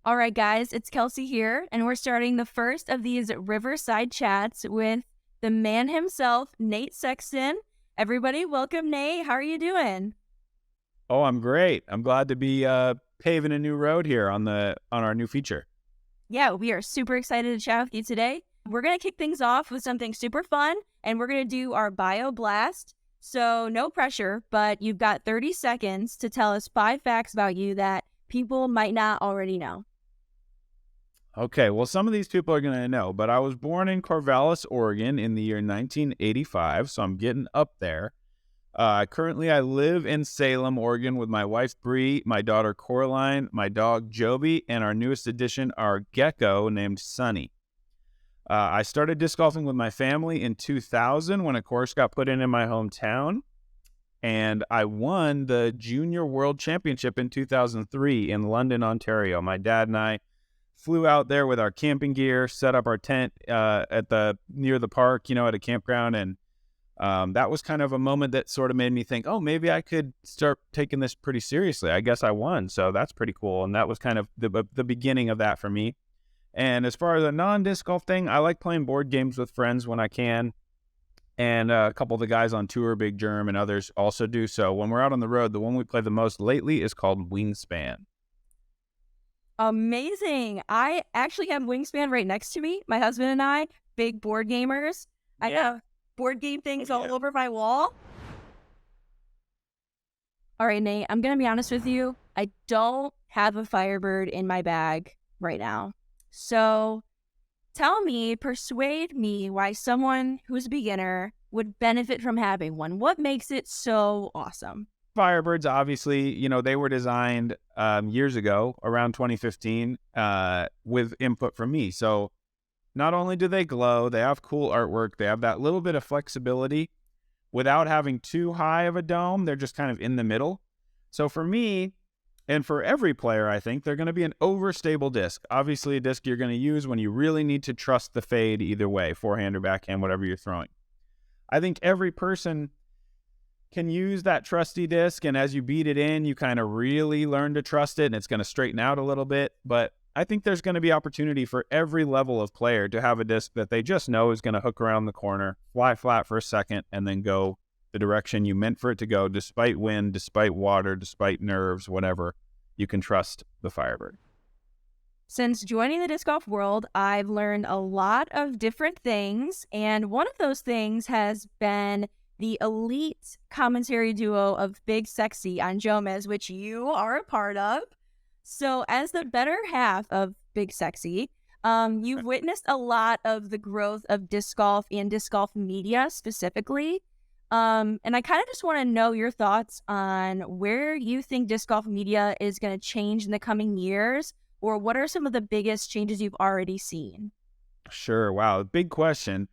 All right, guys, it's Kelsey here, and we're starting the first of these Riverside chats with the man himself, Nate Sexton. Everybody, welcome, Nate. How are you doing? Oh, I'm great. I'm glad to be paving a new road here on our new feature. Yeah, we are super excited to chat with you today. We're going to kick things off with something super fun, and we're going to do our bio blast. So, no pressure, but you've got 30 seconds to tell us 5 facts about you that people might not already know. Okay, well, some of these people are going to know, but I was born in Corvallis, Oregon in the year 1985, so I'm getting up there. Currently, I live in Salem, Oregon with my wife, Bree, my daughter, Coraline, my dog, Joby, and our newest addition, our gecko named Sunny. I started disc golfing with my family in 2000 when a course got put in my hometown, and I won the Junior World Championship in 2003 in London, Ontario. My dad and I flew out there with our camping gear, set up our tent near the park, at a campground, and that was kind of a moment that sort of made me think, oh, maybe I could start taking this pretty seriously. I guess I won, so that's pretty cool, and that was kind of the beginning of that for me. And as far as a non-disc golf thing, I like playing board games with friends when I can, and a couple of the guys on tour, Big Jerm and others, also do so. When we're out on the road, the one we play the most lately is called Wingspan. Amazing. I actually have Wingspan right next to me. My husband and I, big board gamers. I have board game things all over my wall. All right, Nate, I'm going to be honest with you. I don't have a Firebird in my bag right now. So persuade me why someone who's a beginner would benefit from having one. What makes it so awesome? Firebirds, obviously, they were designed years ago, around 2015, with input from me. So not only do they glow, they have cool artwork, they have that little bit of flexibility without having too high of a dome. They're just kind of in the middle. So for me, and for every player, I think, they're going to be an overstable disc. Obviously, a disc you're going to use when you really need to trust the fade either way, forehand or backhand, whatever you're throwing. I think every person can use that trusty disc, and as you beat it in, you kind of really learn to trust it, and it's going to straighten out a little bit. But I think there's going to be opportunity for every level of player to have a disc that they just know is going to hook around the corner, fly flat for a second, and then go the direction you meant for it to go, despite wind, despite water, despite nerves, whatever. You can trust the Firebird. Since joining the disc golf world, I've learned a lot of different things, and one of those things has been the elite commentary duo of Big Sexy on Jerm-isms, which you are a part of. So as the better half of Big Sexy, you've witnessed a lot of the growth of disc golf and disc golf media specifically. And I kind of just want to know your thoughts on where you think disc golf media is going to change in the coming years, or what are some of the biggest changes you've already seen? Sure. Wow. Big question.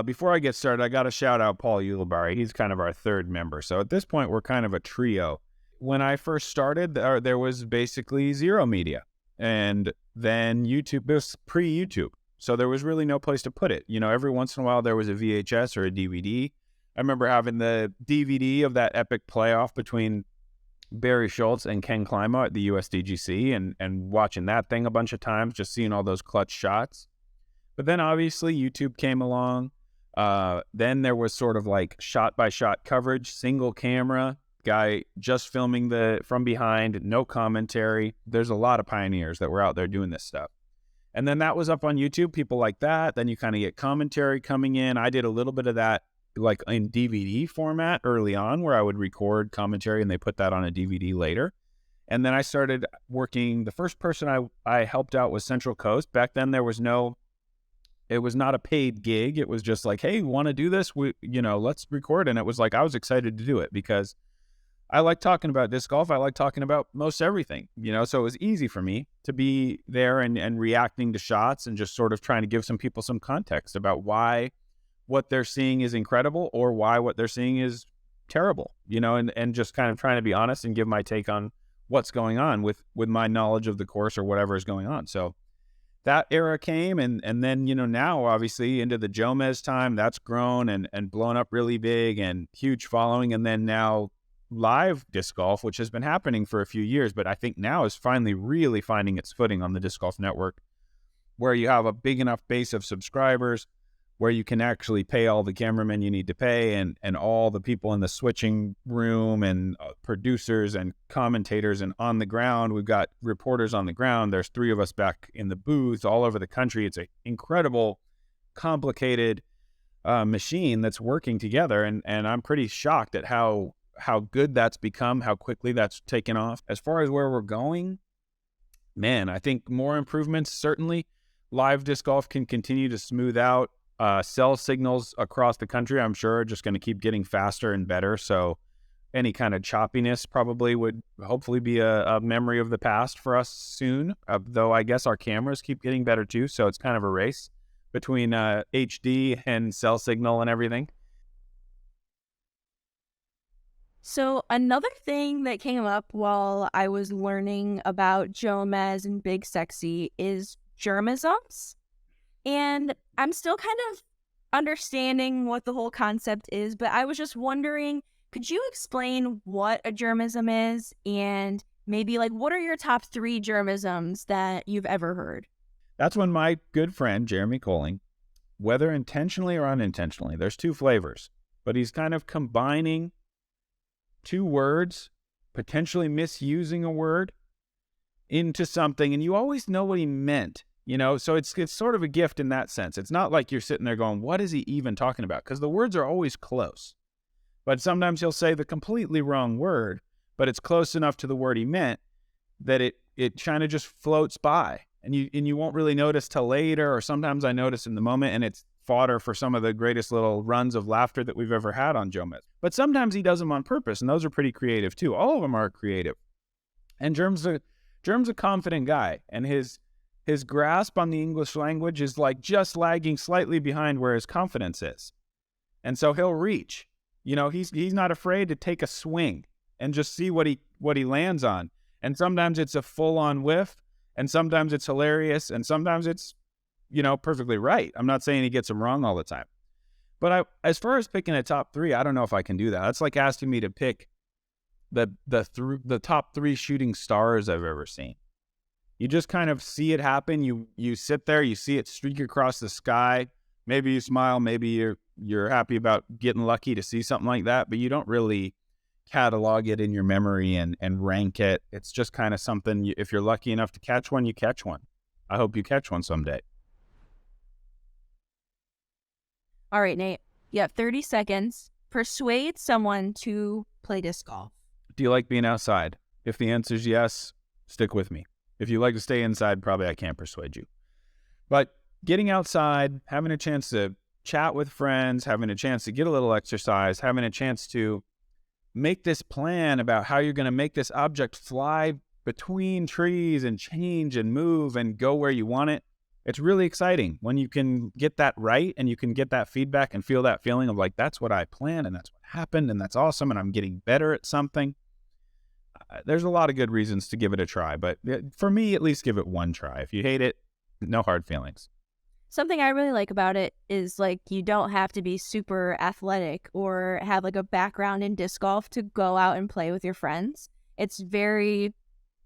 Before I get started, I got to shout out Paul Ulibarri. He's kind of our third member. So at this point, we're kind of a trio. When I first started, there was basically zero media. And then YouTube, it was pre-YouTube. So there was really no place to put it. Every once in a while, there was a VHS or a DVD. I remember having the DVD of that epic playoff between Barry Schultz and Ken Climo at the USDGC and watching that thing a bunch of times, just seeing all those clutch shots. But then obviously YouTube came along. Then there was sort of like shot-by-shot coverage, single camera, guy just filming from behind, no commentary. There's a lot of pioneers that were out there doing this stuff. And then that was up on YouTube, people like that. Then you kind of get commentary coming in. I did a little bit of that like in DVD format early on, where I would record commentary and they put that on a DVD later. And then I started working. The first person I helped out was Central Coast. Back then it was not a paid gig. It was just like, hey, want to do this? Let's record. And it was like, I was excited to do it because I like talking about disc golf. I like talking about most everything, so it was easy for me to be there and reacting to shots and just sort of trying to give some people some context about why what they're seeing is incredible or why what they're seeing is terrible, and just kind of trying to be honest and give my take on what's going on with my knowledge of the course or whatever is going on. So that era came, and then, now obviously into the Jerm-isms time, that's grown and blown up really big and huge following. And then now live disc golf, which has been happening for a few years, but I think now is finally really finding its footing on the Disc Golf Network, where you have a big enough base of subscribers where you can actually pay all the cameramen you need to pay and all the people in the switching room and producers and commentators and on the ground. We've got reporters on the ground. There's 3 of us back in the booth all over the country. It's an incredible, complicated machine that's working together. And I'm pretty shocked at how good that's become, how quickly that's taken off. As far as where we're going, man, I think more improvements, certainly. Live disc golf can continue to smooth out. Cell signals across the country, I'm sure, are just going to keep getting faster and better. So any kind of choppiness probably would hopefully be a memory of the past for us soon, though I guess our cameras keep getting better too. So it's kind of a race between HD and cell signal and everything. So another thing that came up while I was learning about Jerm-isms and Big Sexy is Jerm-isms. And I'm still kind of understanding what the whole concept is, but I was just wondering, could you explain what a Jerm-ism is and maybe like what are your top 3 Jerm-isms that you've ever heard? That's when my good friend, Jeremy Colling, whether intentionally or unintentionally, there's 2 flavors, but he's kind of combining 2 words, potentially misusing a word into something, and you always know what he meant. You know, so it's sort of a gift in that sense. It's not like you're sitting there going, what is he even talking about? Because the words are always close. But sometimes he'll say the completely wrong word, but it's close enough to the word he meant that it kind of just floats by. And you won't really notice till later, or sometimes I notice in the moment, and it's fodder for some of the greatest little runs of laughter that we've ever had on Jerm-isms. But sometimes he does them on purpose, and those are pretty creative too. All of them are creative. And Jerm's a confident guy, and his grasp on the English language is like just lagging slightly behind where his confidence is. And so he'll reach. You know, he's not afraid to take a swing and just see what he lands on. And sometimes it's a full-on whiff, and sometimes it's hilarious, and sometimes it's, you know, perfectly right. I'm not saying he gets them wrong all the time. But as far as picking a top 3, I don't know if I can do that. That's like asking me to pick the top 3 shooting stars I've ever seen. You just kind of see it happen. You sit there, you see it streak across the sky. Maybe you smile, maybe you're happy about getting lucky to see something like that, but you don't really catalog it in your memory and rank it. It's just kind of something, if you're lucky enough to catch one, you catch one. I hope you catch one someday. All right, Nate. You have 30 seconds. Persuade someone to play disc golf. Do you like being outside? If the answer is yes, stick with me. If you like to stay inside, probably I can't persuade you. But getting outside, having a chance to chat with friends, having a chance to get a little exercise, having a chance to make this plan about how you're going to make this object fly between trees and change and move and go where you want it. It's really exciting when you can get that right and you can get that feedback and feel that feeling of like, that's what I planned and that's what happened and that's awesome and I'm getting better at something. There's a lot of good reasons to give it a try, but for me, at least give it one try. If you hate it, no hard feelings. Something I really like about it is like you don't have to be super athletic or have like a background in disc golf to go out and play with your friends. It's very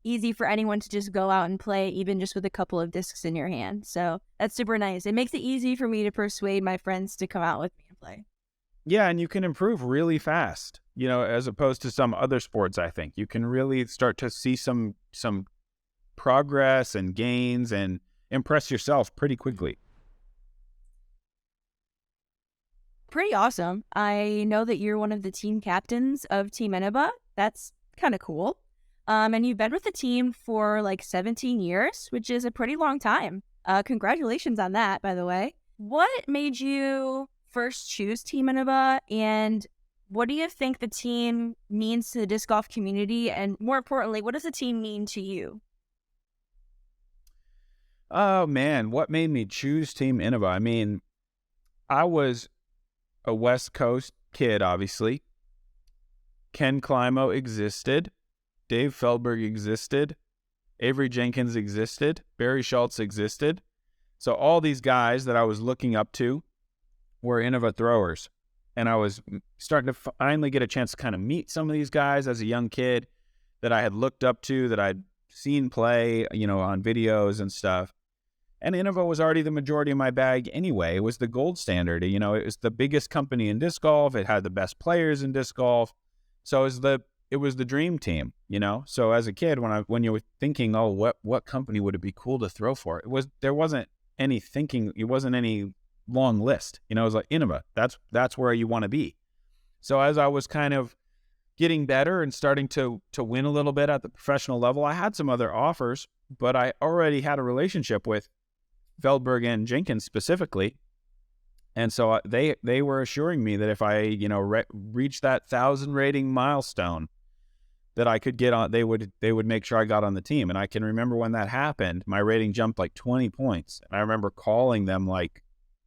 easy for anyone to just go out and play, even just with a couple of discs in your hand. So that's super nice. It makes it easy for me to persuade my friends to come out with me and play. Yeah, and you can improve really fast, you know, as opposed to some other sports, I think. You can really start to see some progress and gains and impress yourself pretty quickly. Pretty awesome. I know that you're one of the team captains of Team Innova. That's kind of cool. And you've been with the team for like 17 years, which is a pretty long time. Congratulations on that, by the way. What made you first choose Team Innova, and what do you think the team means to the disc golf community? And more importantly, what does the team mean to you? Oh, man, what made me choose Team Innova? I mean, I was a West Coast kid, obviously. Ken Climo existed. Dave Feldberg existed. Avery Jenkins existed. Barry Schultz existed. So all these guys that I was looking up to were Innova throwers. and I was starting to finally get a chance to kind of meet some of these guys as a young kid that I had looked up to, that I'd seen play, on videos and stuff. And Innova was already the majority of my bag anyway. It was the gold standard. It was the biggest company in disc golf. It had the best players in disc golf. So it was the dream team, So as a kid, when you were thinking, oh, what company would it be cool to throw for? There wasn't any thinking. It wasn't any long list. It was like Innova. That's where you want to be. So as I was kind of getting better and starting to win a little bit at the professional level, I had some other offers, but I already had a relationship with Feldberg and Jenkins specifically. And so they were assuring me that if I, reached that 1,000 rating milestone, that I could get on, they would make sure I got on the team. And I can remember when that happened, my rating jumped like 20 points. And I remember calling them like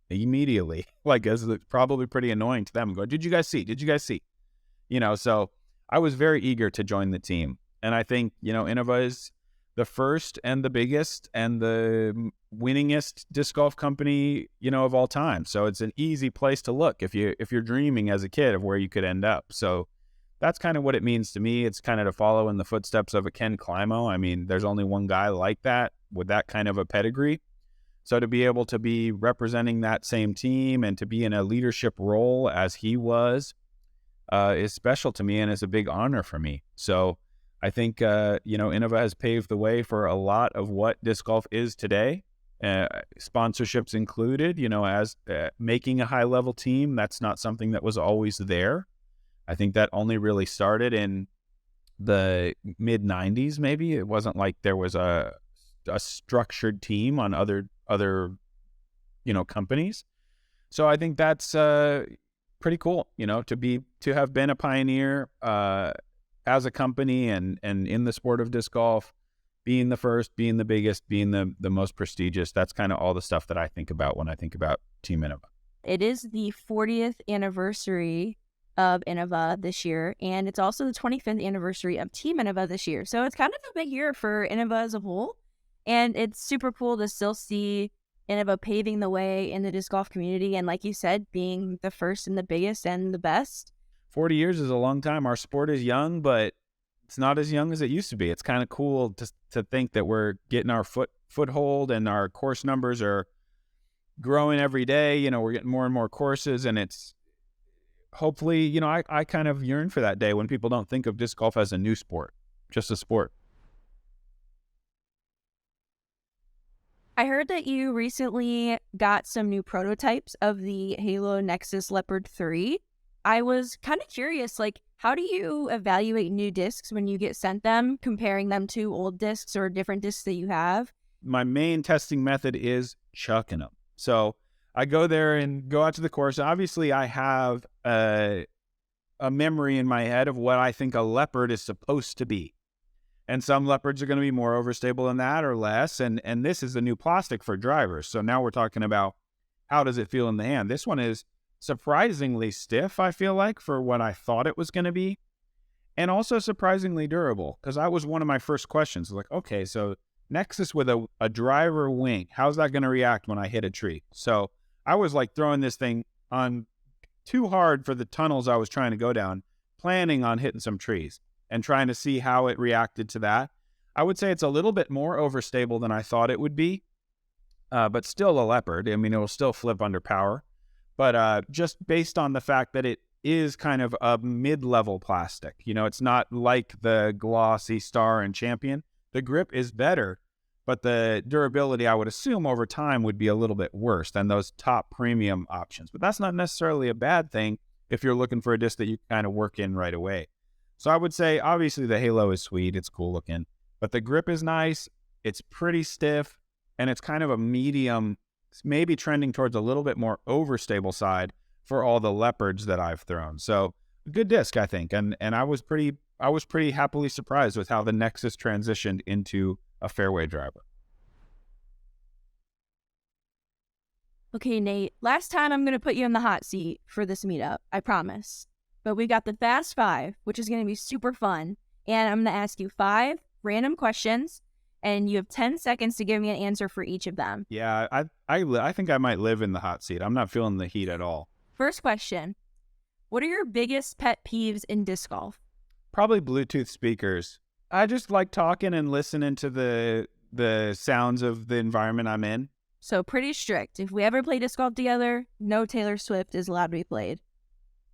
immediately, like, as it's probably pretty annoying to them, and go, did you guys see? So I was very eager to join the team. And I think, Innova is the first and the biggest and the winningest disc golf company, of all time. So it's an easy place to look if you're dreaming as a kid of where you could end up. So that's kind of what it means to me. It's kind of to follow in the footsteps of a Ken Climo. I mean, there's only one guy like that with that kind of a pedigree. So to be able to be representing that same team and to be in a leadership role as he was is special to me and is a big honor for me. So I think, Innova has paved the way for a lot of what disc golf is today, sponsorships included, as making a high-level team. That's not something that was always there. I think that only really started in the mid-'90s, maybe. It wasn't like there was a structured team on other companies. So I think that's pretty cool, to have been a pioneer as a company and in the sport of disc golf, being the first, being the biggest, being the most prestigious. That's kind of all the stuff that I think about when I think about Team Innova. It is the 40th anniversary of Innova this year, and it's also the 25th anniversary of Team Innova this year. So it's kind of a big year for Innova as a whole, and it's super cool to still see Innova paving the way in the disc golf community, and like you said, being the first and the biggest and the best. 40 years is a long time. Our sport is young, but it's not as young as it used to be. It's kind of cool to think that we're getting our foothold and our course numbers are growing every day. We're getting more and more courses, and it's hopefully, I kind of yearn for that day when people don't think of disc golf as a new sport, just a sport. I heard that you recently got some new prototypes of the Halo Nexus Leopard 3. I was kind of curious, how do you evaluate new discs when you get sent them, comparing them to old discs or different discs that you have? My main testing method is chucking them. So I go there and go out to the course. Obviously, I have a memory in my head of what I think a Leopard is supposed to be. And some Leopards are going to be more overstable than that or less. And this is a new plastic for drivers. So now we're talking about how does it feel in the hand? This one is surprisingly stiff, I feel like, for what I thought it was going to be. And also surprisingly durable, because that was one of my first questions. Like, okay, so Nexus with a driver wing, how's that going to react when I hit a tree? So I was like throwing this thing on too hard for the tunnels I was trying to go down, planning on hitting some trees and trying to see how it reacted to that. I would say it's a little bit more overstable than I thought it would be, but still a Leopard. I mean, it will still flip under power. But just based on the fact that it is kind of a mid-level plastic, it's not like the glossy Star and Champion. The grip is better, but the durability, I would assume, over time would be a little bit worse than those top premium options. But that's not necessarily a bad thing if you're looking for a disc that you kind of work in right away. So I would say, obviously, the Halo is sweet. It's cool looking. But the grip is nice. It's pretty stiff. And it's kind of a medium, maybe trending towards a little bit more overstable side for all the Leopards that I've thrown. So good disc, I think. And I was pretty happily surprised with how the Nexus transitioned into a fairway driver. Okay, Nate, last time I'm going to put you in the hot seat for this meetup, I promise. But we got the Fast Five, which is going to be super fun. And I'm going to ask you 5 random questions, and you have 10 seconds to give me an answer for each of them. Yeah, I think I might live in the hot seat. I'm not feeling the heat at all. First question, What are your biggest pet peeves in disc golf? Probably Bluetooth speakers. I just like talking and listening to the sounds of the environment I'm in. So pretty strict. If we ever play disc golf together, no Taylor Swift is allowed to be played.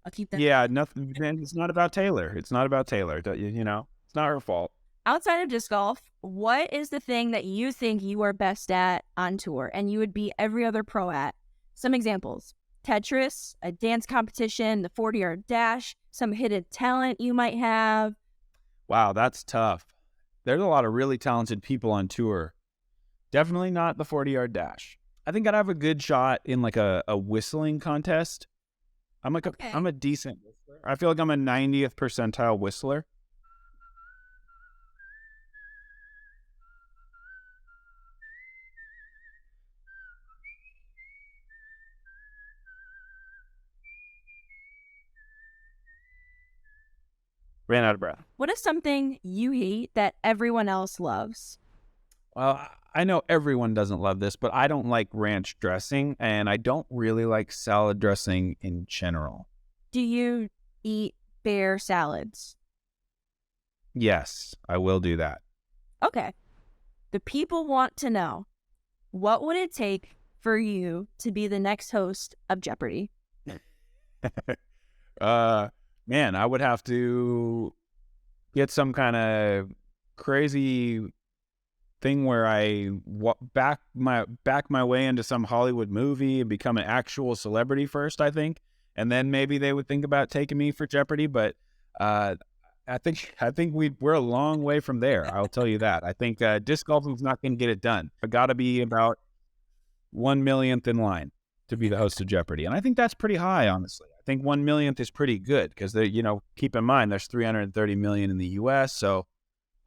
I'll keep that. Yeah, nothing. Man, it's not about Taylor. It's not about Taylor. You know, it's not her fault. Outside of disc golf, what is the thing that you think you are best at on tour and you would be every other pro at? Some examples: Tetris, a dance competition, the 40-yard dash, some hidden talent you might have. Wow, that's tough. There's a lot of really talented people on tour. Definitely not the 40-yard dash. I think I'd have a good shot in like a whistling contest. I'm a decent whistler. I feel like I'm a 90th percentile whistler. Ran out of breath. What is something you hate that everyone else loves? Well, I know everyone doesn't love this, but I don't like ranch dressing, and I don't really like salad dressing in general. Do you eat bear salads? Yes, I will do that. Okay. The people want to know, what would it take for you to be the next host of Jeopardy? Man, I would have to get some kind of crazy thing where I back my way into some Hollywood movie and become an actual celebrity first, I think, and then maybe they would think about taking me for Jeopardy. But I think we're a long way from there. I'll tell you that. I think disc golfing's not going to get it done. I got to be about 1/millionth in line to be the host of Jeopardy, and I think that's pretty high, honestly. I think 1/millionth is pretty good because keep in mind there's 330 million in the U.S., so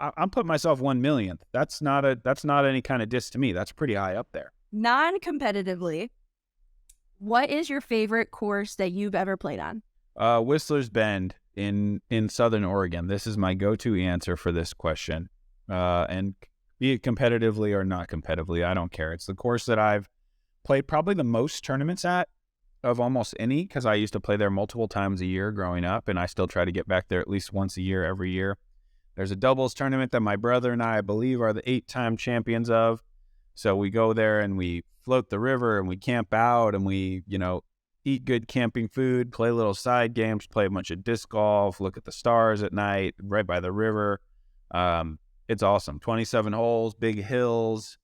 I'm putting myself 1/millionth. That's not any kind of diss to me. That's pretty high up there. Non-competitively, what is your favorite course that you've ever played on? Whistler's Bend in Southern Oregon. This is my go-to answer for this question. And be it competitively or not competitively, I don't care. It's the course that I've played probably the most tournaments at of almost any, because I used to play there multiple times a year growing up, and I still try to get back there at least once a year, every year. There's a doubles tournament that my brother and I believe are the 8-time champions of. So we go there and we float the river and we camp out and we, eat good camping food, play little side games, play a bunch of disc golf, look at the stars at night right by the river. It's awesome. 27 holes, big hills.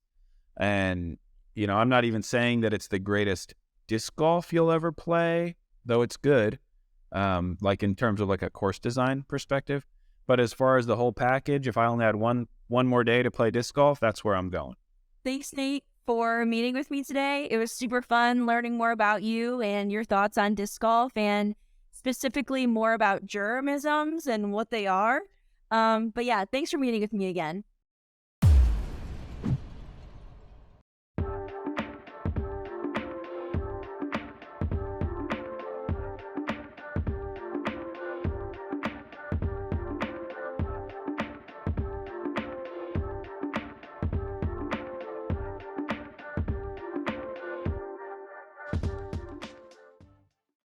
And, I'm not even saying that it's the greatest disc golf you'll ever play, though it's good, like in terms of like a course design perspective. But as far as the whole package, if I only had one more day to play disc golf, that's where I'm going. Thanks, Nate, for meeting with me today. It was super fun learning more about you and your thoughts on disc golf, and specifically more about Jerm-isms and what they are. But yeah, thanks for meeting with me again.